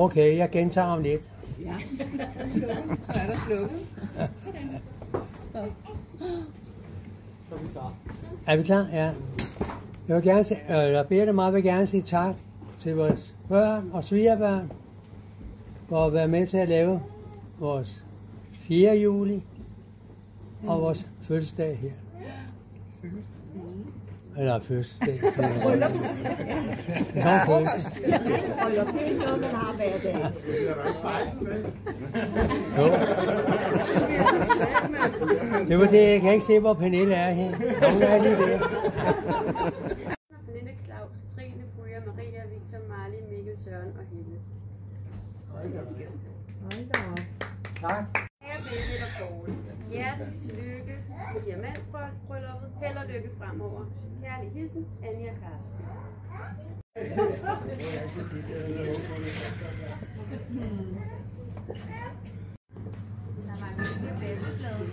Okay, jeg gentager om lidt. Ja. Så er der slukket. Er vi klar? Ja. Jeg vil gerne sige, Birte og vil gerne sige tak til vores børn og svigerbørn for at være med til at lave vores 4. juli og vores fødselsdag her. Eller fødselsdag. Bryllup. Ja, frokost. Bryllup, det er ikke noget, man har hver dag. Jo. Det var det, jeg kan ikke se, hvor Pernille er her. Hun er lige der. Pernille, Claus, Katrine, Bryger, Maria, Victor, Marley, Mikkel, Søren og Helle. Tak. Kære Benny og Poul, hjertelig tillykke med diamantbrylluppet. Held og lykke fremover. Kærlig hilsen, Anja Karsten. Der var en lille bedsteplade.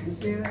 Vi ser